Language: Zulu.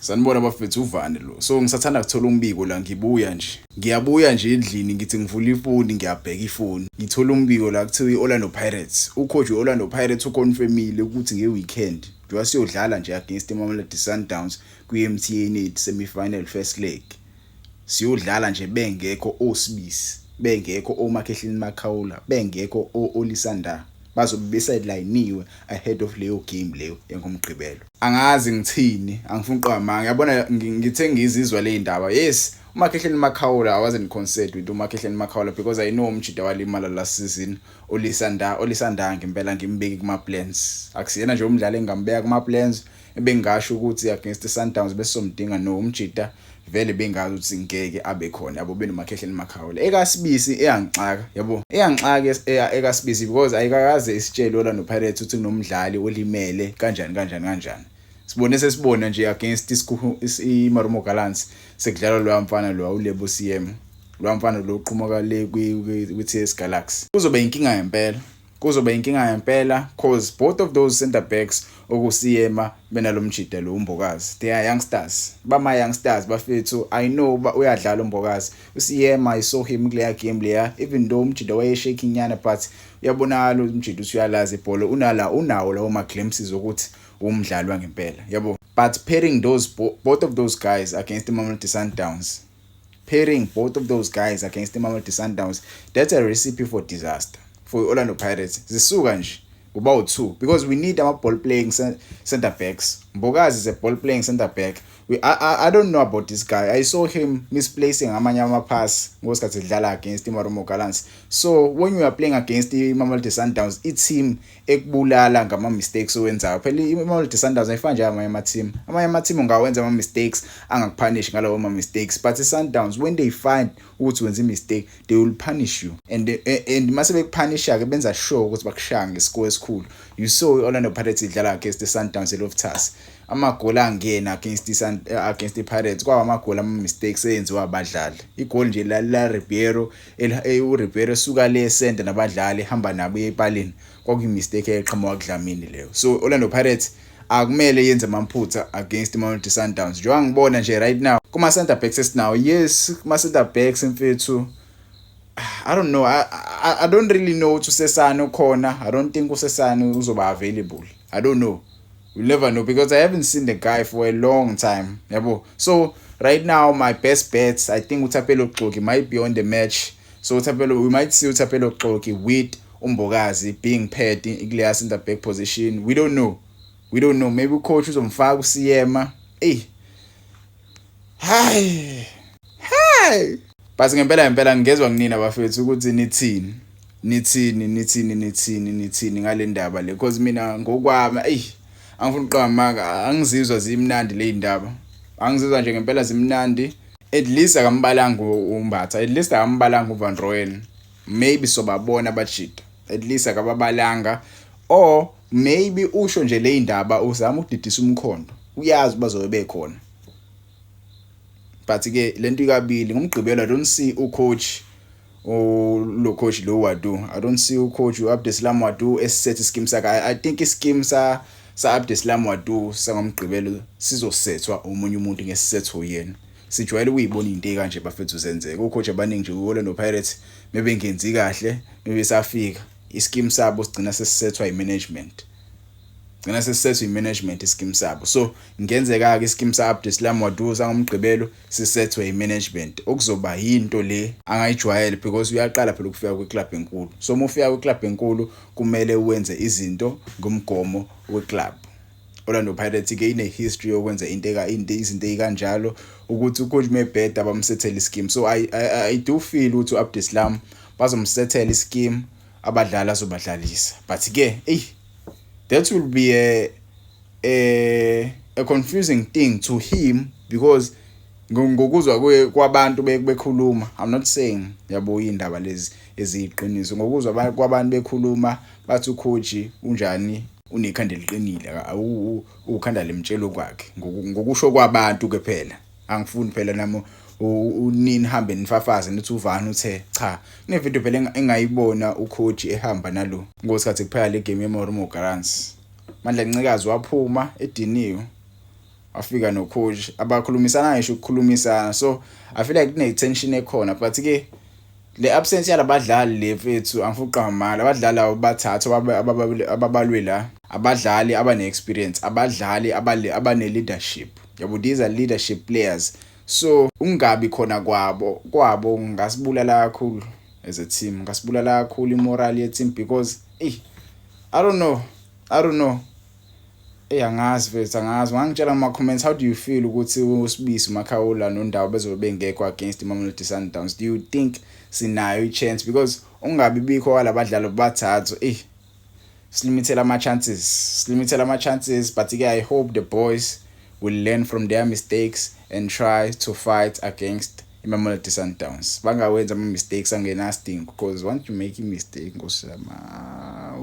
Sanibona bafethu uvane lo. So ngisathanda ukuthola umbiko la ngibuya nje. Ngiyabuya nje endlini ngithi ngivula ifoni ngiyabheka ifoni. Ngithola umbiko la kuthiwa iOrlando Pirates. Ucoach weOrlando Pirates uconfirmile ukuthi ngeweekend njengoba siyodlala nje against iMamelodi Sundowns kwi-MTN 8 semi-final first leg. Siyodlala nje bengekho oSibisi, bengekho oMakhehleni Makhawula, bengekho oLisanda. Bazobe besideline ahead of leyo game leyo engomgqibelo. Angazi ngithini, angifuni uqhama. Ngiyabona ngithe ngizizwa le ndaba. Yes, uMakhehleni Makhawula I wasn't concerned with uMakhehleni Makhawula because I know umjida walimala last season. Olisanda ngempela ngimbeki kuma plans. Akusiyena nje umdlali engambeka kuma plans ebengasho ukuthi against the Sundowns besomdinga no umjida vele bengazi ukuthi ngeke abe khona yabo benoMakhehleni Makhawula. EkaSibisi eyangixaka yabo. Eyangixaka EkaSibisi because ayikakaze isitshele Orlando Pirates ukuthi kunomdlali olimele kanjani. Sibona nje against iMarumo Gallants sekudlala lo mfana lo uLebo CM. Lo mfana lo uqhumuka le kwi-TS Galaxy. Kuzoba inkinga ngempela cause both of those center backs okusiyema benalomjida lo uMbokazi. They are youngsters. Bama youngsters bafethu. I know uyadlala uMbokazi. USiyema I saw him kule game leya even though umjida wayeshaking nyana but uyabonakala umjida usuyalaza ibhola unawo lawo ma glimpses ukuthi umdlali wangempela yabo. But pairing both of those guys against the Mamelodi Sundowns, that's a recipe for disaster for Orlando Pirates. Zisuka nje about 2 because we need a ball playing center backs. Mbokazi is a ball playing center back. I don't know about this guy. I saw him misplacing amanye pass ngosikhathi edlala against iMarumo Gallants. So when you are playing against the Mamelodi Sundowns, it's him ekubulala ngama mistakes owenzayo. Phela iMamelodi Sundowns ayifana nje amanye ama team ungawenza ama mistakes angakupunish ngalawo ama mistakes, but the Sundowns when they find ukuthi wenza mistake they will punish you and mase bekupunisha ke benza sure ukuthi bakushaya ngescore esikhulu. You saw Orlando Pirates idlala against the Sundowns eLoftus. Amagoli angena against the Pirates kwawa amagoli ama mistakes enziwa abadlali. Igoli nje la Ribeiro uRibeiro suka le center nabadlali hamba nabo epalini kwakuyi mistake eqhamuka kudlamini leyo. So Orlando Pirates akumele yenze amaphutha against iMamelodi Sundowns. Njengoba ngibona nje right now kuma center backs esinawo. Yes, kuma center backs mfethu I don't know. I don't really know to Sesano corner. I don't think uSesano uzoba available. I don't know. We'll never know because I haven't seen the guy for a long time. Yabo. So right now my best bets I think uThapelo Gxoki might be on the match. So we might see uThapelo Gxoki with uMbokazi being paired in Iglesias in the back position. We don't know. Maybe coach uzomfaka uSiyema. Hi. Basi ngempela ngezwe nginina bafethu ukuthi nithini ngale ndaba le because mina ngokwami angifuni uqhama angizizwa zimnandi le ndaba. Angizizwa nje ngempela zimnandi. At least akambalanga uMbatha, at least akambalanga uVan Rooyen. Maybe sobabona abajida. At least akababalanga or maybe usho nje le ndaba uzama ukudidisa umkhondo. Uyazi bazobe bekhona. But ke lento ikabili ngomgqibelo I don't see ucoach lo coach lo Wadu. I don't see ucoach uAbdeslam Wadu esiset ischeme sakhe. I think ischeme sa Abdeslam Wadu sangomgqibelo sizosethwa umunye umuntu ngesisetho yena. Sijwayele ukuyibona into kanje bafethu zenzeka. Ucoach abaningi nje uOrlando Pirates maybe ngenzi kahle, maybe safika ischeme sabo sigcina sesisethwa imanagement. Ischeme sabo. So ngenzeka ke ischeme sa Abdeslam Wadu sangomgqibelo sisethwe imanagement. Okuzoba into le angayijwayele because uyaqala phela ukufika kweclub enkulu. So uma ufika kweclub enkulu kumele uwenze izinto ngomgomo weclub. Orlando Pirates ke ine history yokwenza izinto ezikanjalo ukuthi ucoach mebheda abamsethela ischeme. So I do feel ukuthi uAbdeslam bazomsethela ischeme abadlali azobadlalisa. But ke that will be a confusing thing to him because ngokuzwa kwabantu bekhuluma. I'm not saying yabo indaba lezi eziqiniso. Ngokuzwa kwabantu bekhuluma bathi ucoach unjani unekhanda liqinile ukhanda lemtshelo kwakhe ngokusho kwabantu ke phela. Angifuni phela nami unini hambe nifafaze nithi uvana uthe cha kunevideo phela engayibona ucoach ehamba nalo ngosikhathi kuphela le game yeMarumo Gallants. Mandla Ncikazi waphuma ediniwe wafika no coach abakhulumisana ngisho ukukhulumisana. So I feel like kune tension ekhona, but ke le absence yalabadlali lefethu angifuna uqhamala. Abadlali abathathu ababalwe la, abadlali abane experience, abadlali abane leadership. Yabo, these are leadership players. So ungabi khona kwabo ngasibulala kakhulu as a team, ngasibulala kakhulu imorale ye team, because I don't know. Angazi mfethu, angazi. Ngangitshela ama comments, how do you feel ukuthi uSibisi Makhawula noNdawo bezobe bengekho against iMamelodi Sundowns? Do you think sinayo i-chance? Because ungabi bikho walabadlali bathathu, silimithela ama chances, but I hope the boys will learn from their mistakes and try to fight against iMamelodi Sundowns. Bangawenza ama mistakes angenasting, because once you make a mistake, ngosama